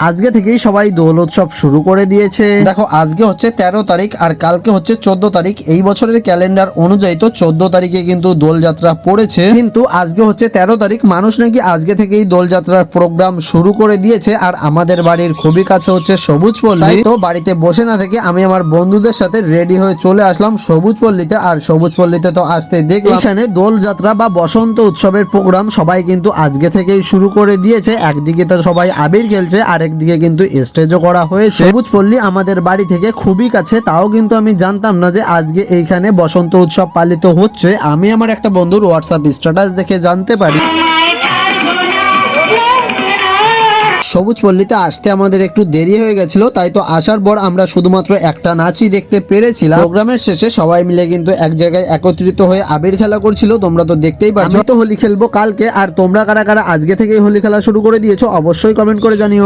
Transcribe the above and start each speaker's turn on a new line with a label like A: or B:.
A: আজকে থেকেই সবাই দোল উৎসব শুরু করে দিয়েছে। দেখো আজকে হচ্ছে 13 তারিখ আর কালকে হচ্ছে 14 তারিখ। এই বছরের ক্যালেন্ডার অনুযায়ী তো 14 তারিখে কিন্তু দোলযাত্রা পড়েছে, কিন্তু আজকে হচ্ছে 13 তারিখ। মানুষ নাকি আজকে থেকেই দোলযাত্রার প্রোগ্রাম শুরু করে দিয়েছে। আর আমাদের বাড়ির খুবই কাছে হচ্ছে সবুজপল্লী, তো বাড়িতে বসে না থেকে আমি আমার বন্ধুদের সাথে রেডি হয়ে চলে আসলাম সবুজপল্লীতে। আর সবুজপল্লীতে তো আসতে দেখলাম এখানে দোলযাত্রা বা বসন্ত উৎসবের প্রোগ্রাম সবাই কিন্তু আজকে থেকেই শুরু করে দিয়েছে। একদিকে তো সবাই আবির খেলছে, আরেকদিকে কিন্তু স্টেজও করা হয়েছে। সবুজপল্লী আমাদের বাড়ি থেকে খুবই কাছে, তাও কিন্তু আমি জানতাম না যে আজকে এইখানে বসন্ত উৎসব পালিত হচ্ছে। আমি আমার একটা বন্ধুর হোয়াটসঅ্যাপ স্ট্যাটাস দেখে জানতে পারি। সবুজপল্লীতে আসতে আমাদের একটু দেরি হয়ে গেছিল, তাই তো আসার পর আমরা শুধুমাত্র একটা নাচই দেখতে পেরেছিলাম। প্রোগ্রামের শেষে সবাই মিলে কিন্তু এক জায়গায় একত্রিত হয়ে আবির খেলা করছিল, তোমরা তো দেখতেই পাচ্ছ। আমি তো হোলি খেলবো কালকে, আর তোমরা কারা কারা আজকে থেকেই হোলি খেলা শুরু করে দিয়েছো অবশ্যই কমেন্ট করে জানিও।